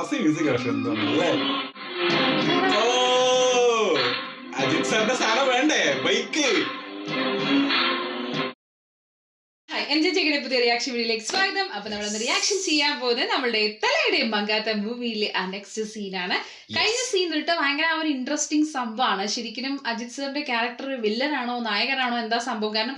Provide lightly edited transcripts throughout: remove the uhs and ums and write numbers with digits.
Class music പക്ഷെ എന്തോന്നല്ലേ. ഓ അജിത് സാറിന്റെ സാധനം വേണ്ടേ ബൈക്ക്. പുതിയ റിയാക്ഷൻ വീഡിയോയിലേക്ക് സ്വാഗതം. അപ്പൊ നമ്മളൊന്ന് റിയാക്ഷൻ ചെയ്യാൻ പോകുന്നത് നമ്മളുടെ തലയുടെയും മങ്കാത്ത മൂവിയിലെ ആ നെക്സ്റ്റ് സീനാണ്. കഴിഞ്ഞ സീൻ തൊട്ട് ഭയങ്കര ഒരു ഇൻട്രസ്റ്റിംഗ് സംഭവമാണ്. ശരിക്കും അജിത് സാറിന്റെ ക്യാരക്ടർ വില്ലനാണോ നായകനാണോ എന്താ സംഭവം? കാരണം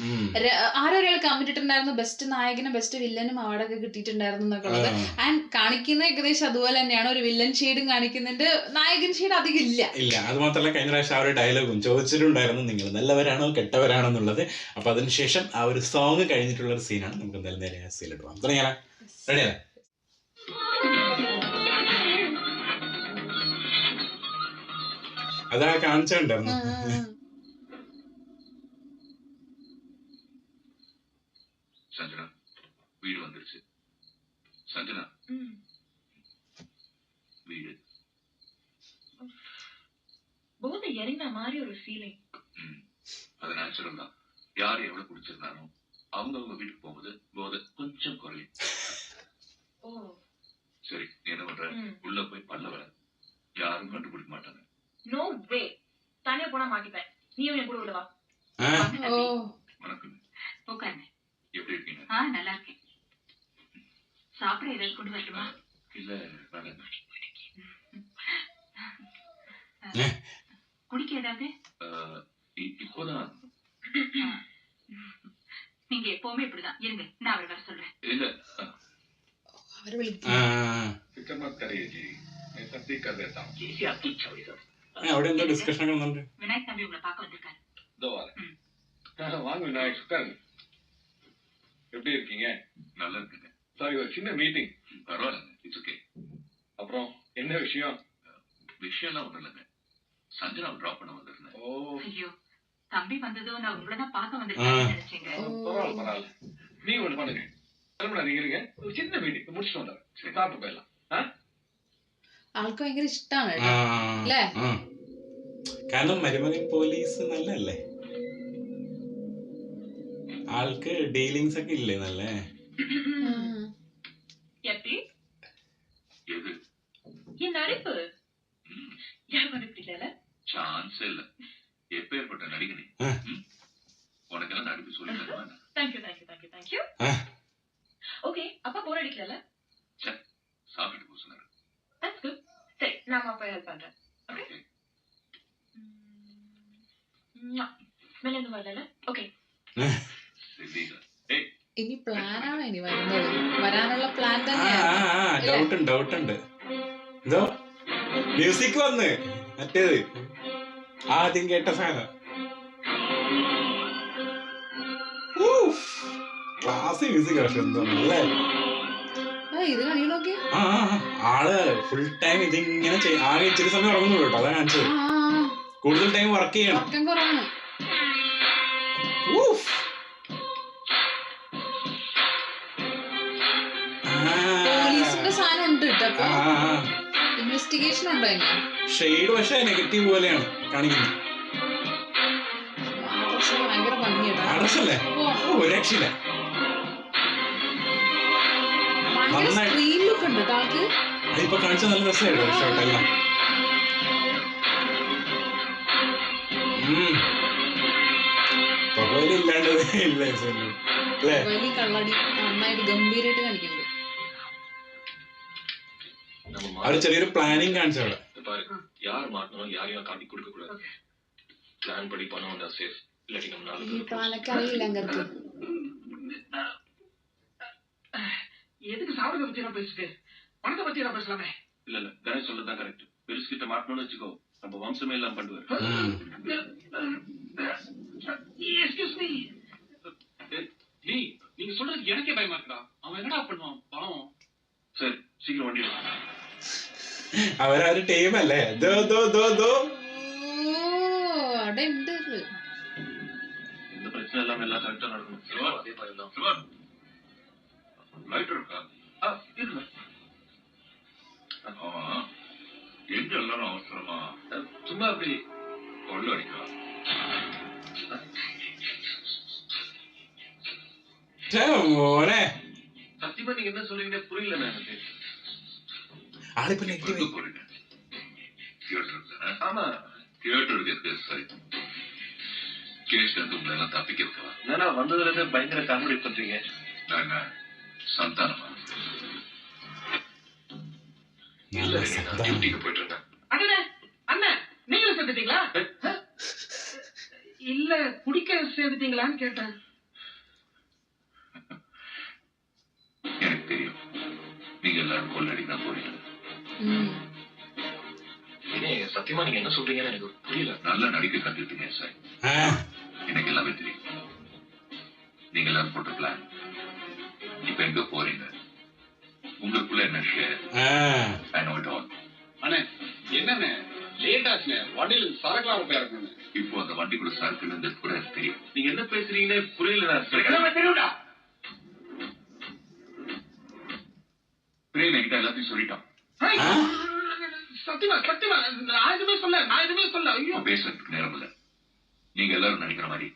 ആരൊരാൾ കമന്റ് ഇട്ടിട്ടുണ്ടായിരുന്നു ബെസ്റ്റ് നായകനും ബെസ്റ്റ് വില്ലനും അവാർഡൊക്കെ കിട്ടിയിട്ടുണ്ടായിരുന്നു എന്നൊക്കെ ഉള്ളത്. ആൻഡ് കാണിക്കുന്ന ഏകദേശം അതുപോലെ തന്നെയാണ്. ഒരു വില്ലൻ ഷെയ്ഡും കാണിക്കുന്നുണ്ട്, നായകൻ ഷെയ്ഡ് അധികം ഇല്ല. അത് മാത്രമല്ല കഴിഞ്ഞ പ്രാവശ്യം ആ ഒരു ഡയലോഗും ചോദിച്ചിട്ടുണ്ടായിരുന്നു, നിങ്ങൾ നല്ലവരാണോ കെട്ടവരാണോ എന്നുള്ളത്. അപ്പൊ അതിനുശേഷം ആ ഒരു സോങ് കഴിഞ്ഞിട്ടുള്ള ഒരു സീനാണ്. നമുക്ക് എന്തായാലും നേരെ സീനിട്ട് പോകാം. തുടങ്ങിയാലോ? റെഡിയല്ലേ? അതാ കാണിച്ചുണ്ടായിരുന്നു. சஞ்சனா வீடு வந்துருச்சு. சஞ்சனா வீடு போதை இறங்கின மாதிரி ஒரு ஃபீலிங். அது நேச்சுரல் தான். யார் எவ்வளவு குடிச்சிருந்தாலும் அவங்க வீட்டுக்கு போகும்போது போதை கொஞ்சம் குறையும். ஓ சரி, நீ என்ன பண்ற? உள்ள போய் பல்ல வர, யாரும் கண்டுபிடிக்க மாட்டாங்க. நோ வே, தனியா போனா மாட்டிப்பேன். நீயும் என் கூட உள்ள வா. வணக்கம். உட்காருங்க. எப்படி இருக்கீங்க? நல்லா இருக்கேன். சாப்பிட ஏதாவது கொண்டு வரட்டுமா? இல்ல வேண்டாம். குடிக்க ஏதாவது? இப்போதான். நீங்க எப்பவுமே இப்படிதான் இருங்க, நான் அவர் வர சொல்றேன். இல்ல അവിടെ എന്തോ ഡിസ്കഷൻ ഒക്കെ விநாயக் தம்பி உங்களை பார்க்க வந்திருக்காரு. இதோ வரேன். வாங்க விநாயக், உட்காருங்க. எப்படி இருக்கீங்க? நல்லா இருக்குங்க. சாரி, ஒரு சின்ன மீட்டிங். பரவாயில்லைங்க, இட்ஸ் ஓகே. அப்புறம் என்ன விஷயம்? விஷயம்லாம் ஒன்றும் இல்லைங்க. சஞ்சனாவை ட்ராப் பண்ண வந்திருந்தேன். ஓ ஐயோ, தம்பி வந்ததும் நான் உங்களை தான் பார்க்க வந்திருக்கேன்னு நினைச்சேங்க. பரவாயில்ல பரவாயில்ல. நீங்க ஒண்ணு பண்ணுங்க, கிளம்புனா நீங்க இருங்க. ஒரு சின்ன மீட்டிங் முடிச்சுட்டு வந்தாரு. சாப்பிட்டு போயிடலாம். ആൾക്ക് ഭയങ്കര ഇഷ്ടമാണ് അല്ലേ? കാരണം മരുമകൻ പോലീസ് നല്ലല്ലേ, ആൾക്ക് ഡീലിങ്സ് ഒക്കെ ഇല്ലേ നല്ല. எப்படி எது? என் நடிப்பு யாருக்கும் பிடிக்கல. சான்ஸ் இல்ல. எப்பேற்பட்ட நடிகனே, உனக்கெல்லாம் நடிப்பு சொல்லி தருவேன். Thank you thank you thank you thank you. Okay, அப்பா போர் அடிக்கல. சரி, சாப்பிட்டு போ சொன்னாரு. That's good. சரி, நான் அப்பா ஹெல்ப் பண்றேன். ஓகே. സ്മെൽ ഒന്നും വരലല്ലേ? ഓക്കെ. ഇനി പ്ലാനാണ് ഇനി വരുന്നത്, വരാനുള്ള പ്ലാൻ തന്നെയാണ്. ഡൗട്ട് ഉണ്ട്. എന്തോ മ്യൂസിക് വന്ന് മറ്റേത് ആദ്യം കേട്ട സാധനം ക്ലാസ് മ്യൂസിക് പക്ഷെ എന്തോന്നല്ലേ. ഇത് കണികളൊക്കെ ആള് ഫുൾ ടൈം ഇതിങ്ങനെ ആകെ ഇച്ചിരി സമയം ഉറങ്ങുന്നുള്ളൂ കേട്ടോ, അതാ കാണിച്ചത്. കൂടുതൽ ടൈം വർക്ക് ചെയ്യണം. കുറവാണ്. പോലീസിന്റെ സാധനം ഉണ്ട് കേട്ടോ. ഇൻവെസ്റ്റിഗേഷൻ ഉണ്ടോ അതിന്? ഷെയ്ഡ് പക്ഷെ നെഗറ്റീവ് പോലെയാണ് കാണിക്കുന്നത്. ഭയങ്കര ഭംഗിയാണ്. അഡ്രസ്സല്ലേ ഒരു രക്ഷയില്ല. സ്ക്രീൻ ലുക്ക് ഉണ്ട് കേട്ടോ ആൾക്ക്. അതിപ്പോ കാണിച്ച നല്ല രസമായിരുന്നു ഷോട്ടെല്ലാം. ഇല്ലാണ്ട് കള്ളടി നന്നായിട്ട് ഗംഭീരമായിട്ട് കാണിക്കുന്നുണ്ട്. അവര് ചെറിയൊരു പ്ലാനിങ് കാണിച്ചവിടെ. யார் மாட்டணும், யாரையும் காட்டி கொடுக்க கூடாது. பிளான் படி பணம் வந்தா சேஃப், இல்லாட்டி நம்ம நாலு ഈ പ്ലാനൊക്കെ അറിയില്ല അങ്ങർക്ക്. எதுக்கு சாப்பிட பத்தி நான் பேசிட்டு பணத்தை பத்தி நான் பேசலாமே. இல்ல கணேஷ் சொல்லதான் கரெக்ட். பெருசு கிட்ட மாட்டணும்னு வச்சுக்கோ, நம்ம வம்சமே எல்லாம் பண்ணுவாரு. Excuse me. நீங்க சொல்றது எனக்கே பயமா இருக்குடா. அவன் என்னடா பண்ணுவான் பாவம். சரி, சீக்கிரம் வண்டி. അവരൊരു ടീമല്ലേ. അവിടെ ഉണ്ട്. இந்த பிரச்சனை எல்லாம் எல்லாம் கரெக்டா நடக்கணும். சிவா லைட் இருக்கா? இருக்கு. ஆமா, எங்க எல்லாரும் அவசரமா சும்மா அப்படி கொள்ள அடிக்கலாம். മോനെ சத்தியமா நீங்க என்ன சொல்றீங்க புரியல எனக்கு. ആളിപ്പോ നെഗറ്റീവ്. ஆமா தியேட்டருக்கு சரி கேஸ்ல இருந்து உங்களை எல்லாம் தப்பிக்க வைக்கலாம். என்னன்னா வந்ததுல இருந்து பயங்கர காமெடி பண்றீங்க. நாங்க சந்தானமா இல்ல நான் டியூட்டிக்கு போயிட்டு இருக்கேன். அண்ணே அண்ணன் நீங்களும் சேர்ந்துட்டீங்களா? இல்ல குடிக்க சேர்ந்துட்டீங்களான்னு கேட்டேன். எனக்கு தெரியும் நீங்க எல்லாரும் கொள்ளடிக்க போறீங்க. சத்தியமா நீங்க என்ன சொல்றீங்கன்னு எனக்கு புரியல. நல்லா நடிக்க கத்துட்டீங்க சார். எனக்கு எல்லாமே தெரியும். நீங்க எல்லாரும் போட்ட பிளான் இப்ப எங்க போறீங்க, உங்களுக்குள்ள என்ன share, I know it all. அண்ணே என்னண்ணே லேட் ஆச்சுண்ணே, வண்டியில சரக்குலாம் போய் இறக்கணும். இப்போ அந்த வண்டிக்குள்ள சரக்கு இருந்து கூட எனக்கு தெரியும். நீங்க என்ன பேசுறீங்கன்னு புரியல. தெரியும்டா. பிரேம் என்கிட்ட எல்லாத்தையும் சொல்லிட்டான். சத்தியமா சத்தியமா நான் எதுவுமே சொல்ல. ஐயோ பேசுறதுக்கு நேரம் இல்ல. நீங்க எல்லாரும் நினைக்கிற மாதிரி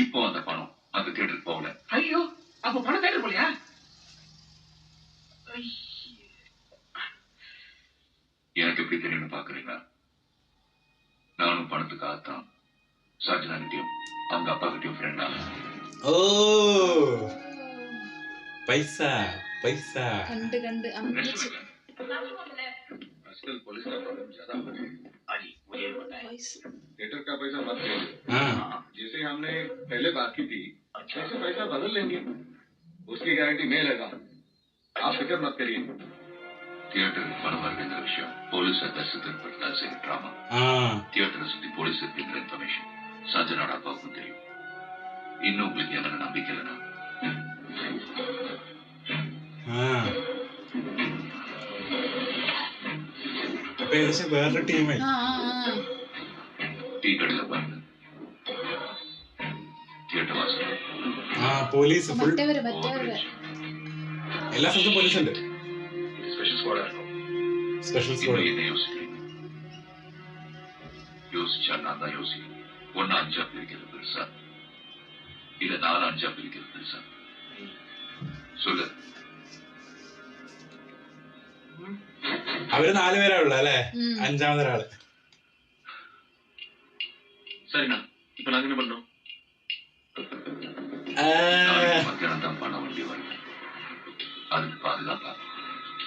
இப்போ அந்த பணம் அந்த தியேட்டருக்கு போகல. ஐயோ அப்ப பணம் தேட்டர் போலியா? எனக்கு எப்படி தெரியும்னு பாக்குறீங்களா? நானும் பணத்துக்காகத்தான் சாஜனா கிட்டையும் அவங்க அப்பா கிட்டையும் ஃப்ரெண்ட் ஆனேன். ஓ பைசா பைசா கண்டு आजकल पुलिस का प्रॉब्लम ज्यादा हो गया है। अजी मुझे बताएं। थिएटर का पैसा मत लीजिए। जैसे हमने पहले बात की थी वैसे पैसा बदल लेंगे, उसकी गारंटी मैं लगा, आप फिक्र मत करिए. தியேட்டருக்கு பணம் வருகின்ற விஷயம் போலீஸ் தரிசனப்படுத்தால் செய்ய டிராமா. தியேட்டரை சுத்தி போலீஸ் இருக்குங்கிற இன்ஃபர்மேஷன் சஞ்சனோட அப்பாவுக்கும் தெரியும். இன்னும் உங்களுக்கு என்ன நம்பிக்கை இல்லைன்னா ഏകദേശം വേറൊരു ടീമായി. ടീ കടയിലെ പാട്ട് തിയേറ്റർ വാസന പോലീസ് ഫുൾ എല്ലാ സ്ഥലത്തും പോലീസ് ഉണ്ട്. സ്പെഷ്യൽ സ്ക്വാഡ് ആണോ? Special squad. என்ன யோசிக்கிறீங்க? யோசிச்சா நான் தான் யோசிக்கிறேன். 1 5 பிரிக்கிறது பெருசா இல்ல 4 5 பிரிக்கிறது பெருசா? சொல்லு. അവര് 4 പേരാ ഉള്ള അല്ലേ? അഞ്ചാമതൊരാള്. சரிண்ணா இப்ப நாங்க என்ன பண்ணோம்? மத்தியானம் தான் பணம் வண்டி வரும், அதுக்கு பாதுகாப்பா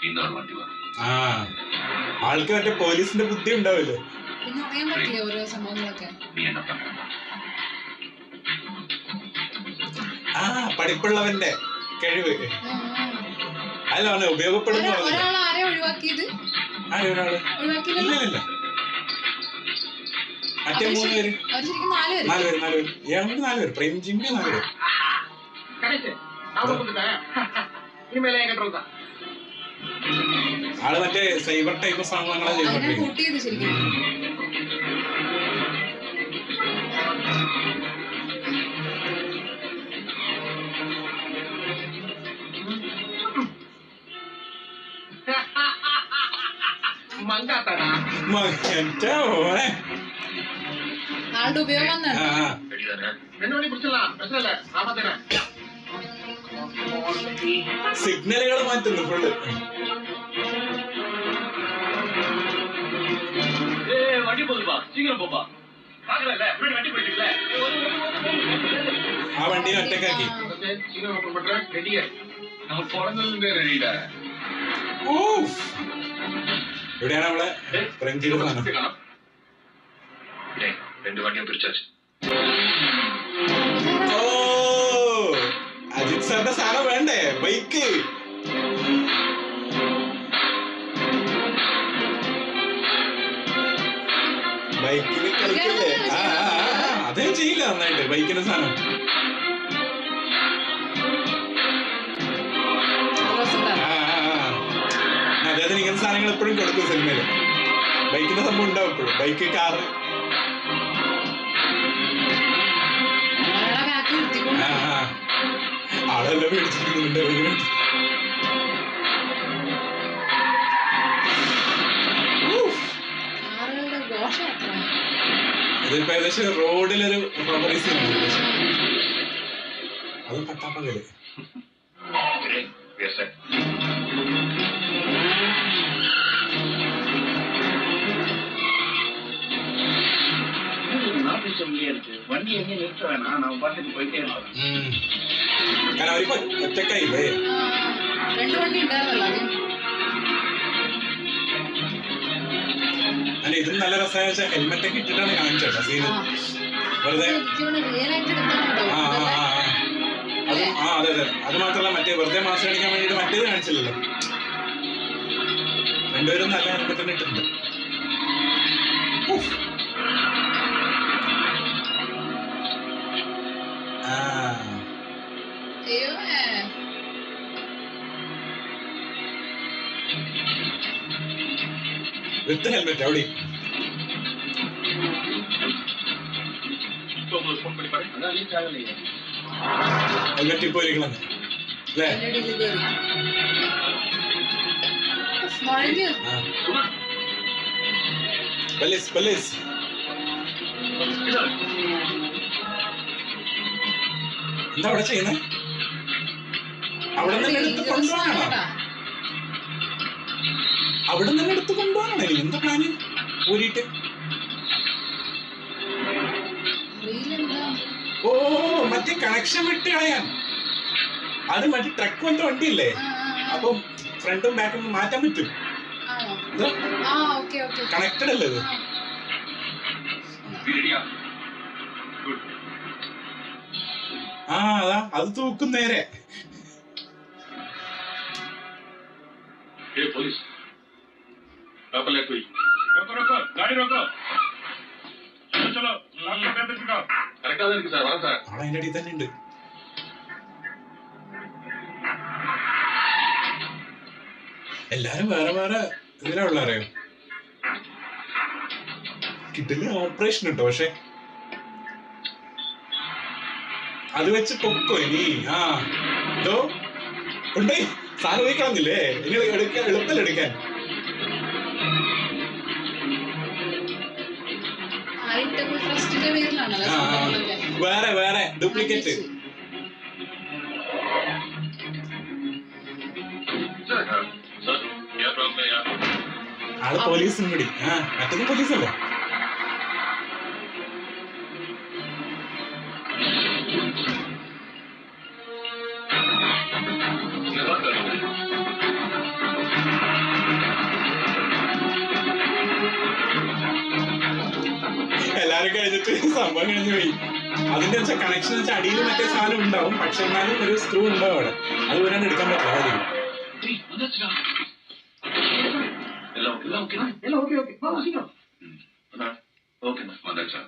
இன்னொரு വണ്ടി വരും. ആൾക്ക് മറ്റേ പോലീസിന്റെ ബുദ്ധി ഉണ്ടാവില്ലേ? പിന്നെ അറിയാൻ പറ്റില്ല ഓരോ സംഭവങ്ങളൊക്കെ. നീ എന്നാ പണ പഠിപ്പുള്ളവന്റെ കഴിവ് അല്ല അവനെ ഉപയോഗപ്പെടുന്ന ഒരാൾ ആരെ ഒഴിവാക്കിയത്? ഇല്ല മറ്റേ 3 പേര്, 4 പേര് ഏതാണ്ട് 4 പേര് പ്രേംജിന്റെ 4 പേര്. ആള് മറ്റേ സൈബർ ടൈപ്പ് സാധനങ്ങളാണ് ചെയ്തോണ്ടിരിക്കുന്നത്. ആളുടെ ഉപയോഗം സിഗ്നലുകൾ മാറ്റുന്നു ഫുള്ള്. வண்டி போதுப்பா, சீக்கிரம் போப்பா. பாக்கல வண்டி போயிட்டு ആ വണ്ടി ഒറ്റക്കാക്കി. சீக்கிரம் ஓபன் பண்றேன். ரெடியா நம்ம பிறந்ததுல ரெடிடா. എവിടെയാണ് നമ്മളെ ഫ്രഞ്ചിന്റെ സാധനം? 2 വണ്ടിയും പിടിച്ചാச்சு. ഓ അജിത് സാറിന്റെ സാധനം വേണ്ടേ? ബൈക്ക് ബൈക്കിൽ കളിക്കില്ലേ? അതേ ചെയ്യില്ല നന്നായിട്ട് ബൈക്കിന്റെ സാധനം. അദ്ദേഹത്തിന് ഇങ്ങനത്തെ സാധനങ്ങൾ എപ്പോഴും കൊടുക്കും സിനിമയില്. ബൈക്കിന്റെ സംഭവം ഉണ്ടാവും എപ്പോഴും. Bike, car. ആളെല്ലാം മേടിച്ചിരിക്കുന്നുണ്ട്. ഇതിപ്പോ ഏകദേശം റോഡിലൊരു റോബറി സീനാണ്. അതും പട്ടാപ്പകല്. வண்டி எங்கேயும் நிறுத்த வேணாம், நம்ம பாட்டுக்கு போயிட்டே இருக்கலாம். കാരണം അവർക്ക് ഒറ്റക്കായില്ലേ. 2 വണ്ടി ഉണ്ടായിരുന്നല്ലോ ആദ്യം. അല്ല ഇതും നല്ല രസമായ വെച്ചാൽ ഹെൽമെറ്റ് ഒക്കെ ഇട്ടിട്ടാണ് കാണിച്ചത് സീന്. വെറുതെ റിയൽ ആയിട്ട് എടുക്കാനാട്ടോ. അതെ അതെ. അത് മാത്രമല്ല മറ്റേ വെറുതെ മാസം കാണിക്കാൻ വേണ്ടിട്ട് മറ്റേത് കാണിച്ചില്ലല്ലോ. രണ്ടുപേരും നല്ല ഹെൽമെറ്റ് തന്നെ ഇട്ടിട്ടുണ്ട്. വിത്ത് ഹെൽമെറ്റ് അവിടെ அதான் லீக் ஆகலையே. ഹെൽമെറ്റ് ഇപ്പൊ ഇരിക്കണം അല്ലേ? പോലീസ് പോലീസ് എന്താ അവിടെ ചെയ്യുന്നത്? അവിടെ നിന്ന് എടുത്ത് കൊണ്ടുപോകാനാണോ? അവിടെ നിന്ന് എടുത്ത് കൊണ്ടുപോകാനാണോ? എന്താ പ്ലാന്? ഊരിട്ട് ഓ മറ്റേ കണക്ഷൻ വിട്ട് കളയാൻ. അത് മറ്റേ ട്രക്ക് വന്ന വണ്ടിയില്ലേ, അപ്പം ഫ്രണ്ടും ബാക്കും മാറ്റാൻ പറ്റും. കണക്റ്റഡ് അല്ലേ ഇത്? ആ അതാ അത് തൂക്കും നേരെ. पुलिस पेपर ले कोई रोको रोको गाड़ी रोको चलो चलो लाल पेपर दिखाओ करेक्ट आदमी सर वरा सर ആളെ അതിന്റെ അടിയിൽ തന്നെ ഉണ്ട്. എല്ലാരും വേറെ വേറെ ഇതിലാ ഉള്ളറിയോ. കിട്ടില്ല ഓപ്പറേഷൻ ഉണ്ടോ പക്ഷെ അത് വെച്ച് പൊക്കോ ഇനി. ആ ഇതോ ഉണ്ടേ സാധനം പോയി കളഞ്ഞില്ലേ, ഇനി എടുക്കാൻ എളുപ്പമല്ല എടുക്കാൻ. വേറെ വേറെ ഡ്യൂപ്ലിക്കേറ്റ്. ആള് പോലീസിനും കൂടി. മറ്റേതും പോലീസല്ലേ. എല്ലാരും കഴിഞ്ഞിട്ട് സംഭവം കഴിഞ്ഞു പോയി. അതിന്റെ വെച്ചാൽ കണക്ഷൻ വെച്ചാൽ അടിയിൽ മറ്റേ സാധനം ഉണ്ടാവും, പക്ഷെ എന്നാലും ഒരു സ്ക്രൂ ഉണ്ടാവും അവിടെ. അത് വരാണ്ട് എടുക്കാൻ പറ്റില്ല. எல்லாம் ஓகே ஓகே. வா சீக்கிரம். ஓகே வந்தாச்சா?